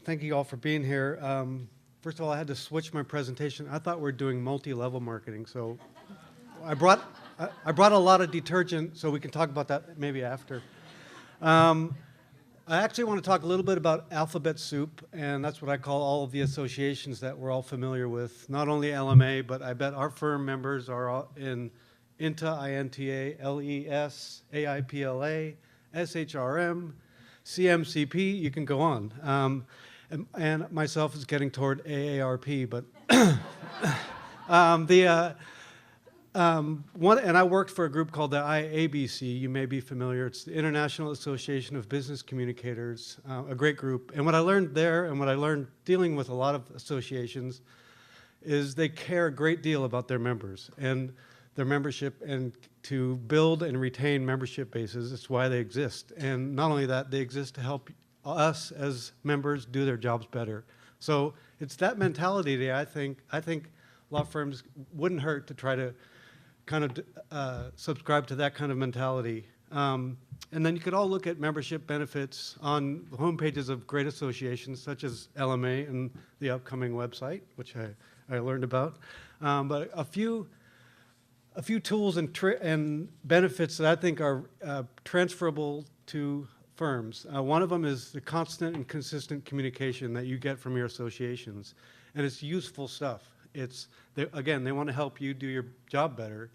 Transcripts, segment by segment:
Thank you all for being here. First of all, I had to switch my presentation. I thought we were doing multi-level marketing, so I brought a lot of detergent, so we can talk about that maybe after. I actually want to talk a little bit about alphabet soup, and that's what I call all of the associations that we're all familiar with. Not only LMA, but I bet our firm members are all in INTA, INTA, LES, AIPLA, SHRM, CMCP, you can go on. And myself is getting toward AARP, but and I worked for a group called the IABC. You may be familiar. It's the International Association of Business Communicators, a great group. And what I learned there and what I learned dealing with a lot of associations is they care a great deal about their members and their membership, and to build and retain membership bases. It's why they exist. And not only that, they exist to help us as members do their jobs better. So it's that mentality that I think law firms wouldn't hurt to try to kind of subscribe to that kind of mentality. And then you could all look at membership benefits on the homepages of great associations such as LMA and the upcoming website, which I learned about. But a few tools and benefits that I think are transferable to firms. One of them is the constant and consistent communication that you get from your associations. And it's useful stuff. Again, they want to help you do your job better.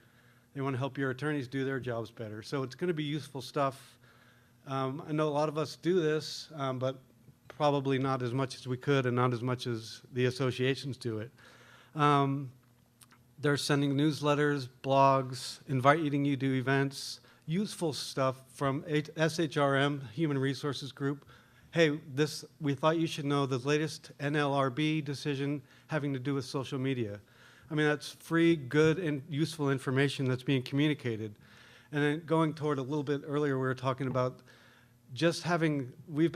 They want to help your attorneys do their jobs better. So it's going to be useful stuff. I know a lot of us do this, but probably not as much as we could and not as much as the associations do it. They're sending newsletters, blogs, inviting you to events, useful stuff from SHRM, Human Resources Group. Hey, we thought you should know the latest NLRB decision having to do with social media. I mean, that's free, good, and useful information that's being communicated. And then going toward a little bit earlier, we were talking about just having, we've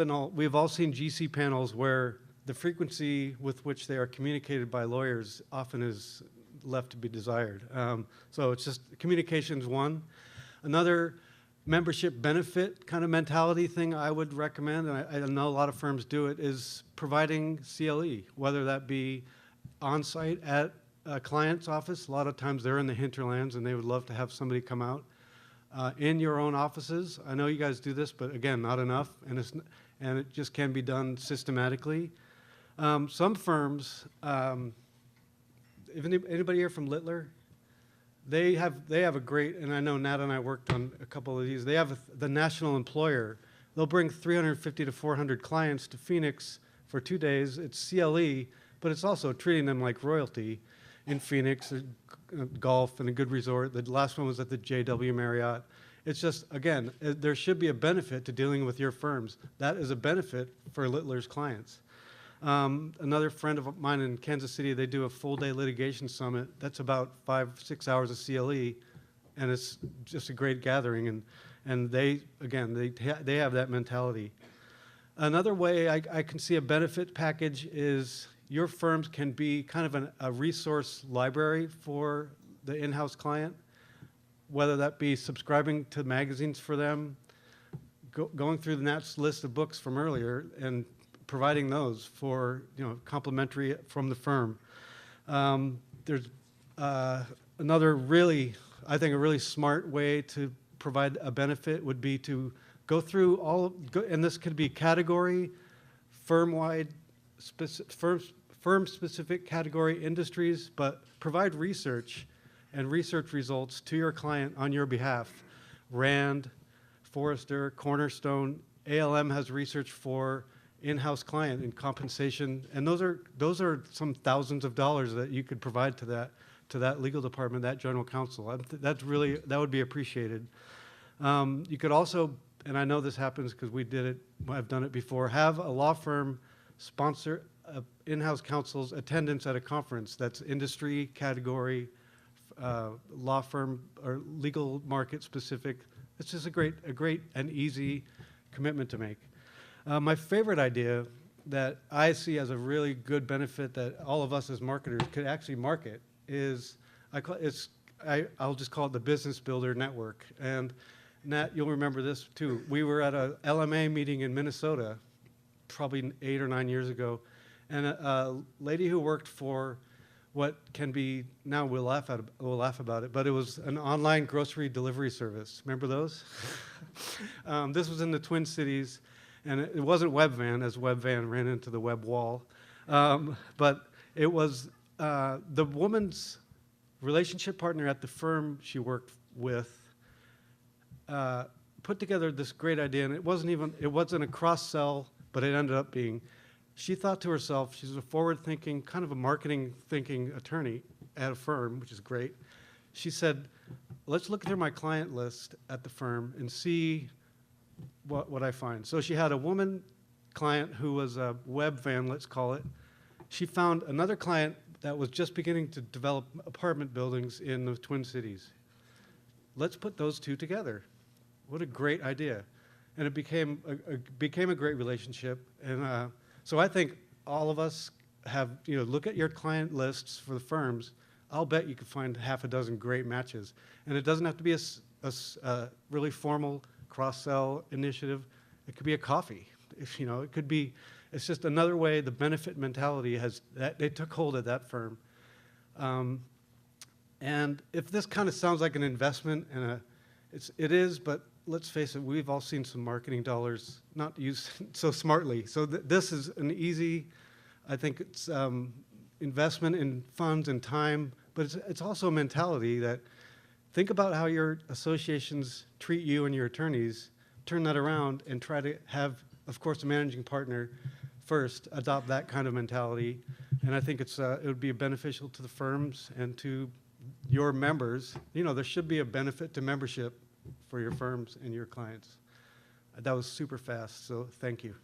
all seen GC panels where the frequency with which they are communicated by lawyers often is left to be desired. So it's just, communication's one. Another membership benefit kind of mentality thing I would recommend, and I know a lot of firms do it, is providing CLE, whether that be on-site at a client's office. A lot of times they're in the hinterlands and they would love to have somebody come out. In your own offices. I know you guys do this, but again, not enough, and it just can be done systematically. Some firms, if anybody here from Littler? They have a great, and I know Nat and I worked on a couple of these. They have the national employer. They'll bring 350 to 400 clients to Phoenix for 2 days. It's CLE, but it's also treating them like royalty in Phoenix, golf and a good resort. The last one was at the JW Marriott. It's just, again, there should be a benefit to dealing with your firms. That is a benefit for Littler's clients. Another friend of mine in Kansas City, they do a full-day litigation summit. That's about 5-6 hours of CLE, and it's just a great gathering. And they have that mentality. Another way I can see a benefit package is your firms can be kind of a resource library for the in-house client, whether that be subscribing to magazines for them, going through the Nat's list of books from earlier, and providing those for, complimentary from the firm. There's another really, I think a really smart way to provide a benefit would be to go through and this could be category, firm-wide, firm-specific category industries, but provide research and research results to your client on your behalf. Rand, Forrester, Cornerstone, ALM has research for in-house client and compensation, and those are some thousands of dollars that you could provide to that legal department, that general counsel. That would be appreciated. You could also, and I know this happens because we did it, I've done it before, have a law firm sponsor in-house counsel's attendance at a conference that's industry category, law firm or legal market specific. It's just a great and easy commitment to make. My favorite idea that I see as a really good benefit that all of us as marketers could actually market is, I'll just call it the Business Builder Network. And Nat, you'll remember this too. We were at a LMA meeting in Minnesota probably 8 or 9 years ago. And a lady who worked for what can be, now we'll laugh about it, but it was an online grocery delivery service. Remember those? This was in the Twin Cities, and it wasn't Webvan, as Webvan ran into the web wall. But it was the woman's relationship partner at the firm she worked with put together this great idea, and it wasn't a cross-sell, but it ended up being. She thought to herself, she's a forward-thinking, kind of a marketing-thinking attorney at a firm, which is great. She said, let's look through my client list at the firm and see what I find. So she had a woman client who was a Webvan, let's call it. She found another client that was just beginning to develop apartment buildings in the Twin Cities. Let's put those two together. What a great idea. And it became a great relationship. And so I think all of us have, look at your client lists for the firms. I'll bet you could find half a dozen great matches. And it doesn't have to be a really formal cross-sell initiative. It could be a coffee. It could be, it's just another way the benefit mentality they took hold of that firm. And if this kind of sounds like an investment, and it is, but let's face it, we've all seen some marketing dollars not used so smartly. So this is an easy, I think it's investment in funds and time, but it's also a mentality that think about how your associations treat you and your attorneys, turn that around and try to have, of course, a managing partner first adopt that kind of mentality. And I think it would be beneficial to the firms and to your members. There should be a benefit to membership for your firms and your clients. That was super fast, so thank you.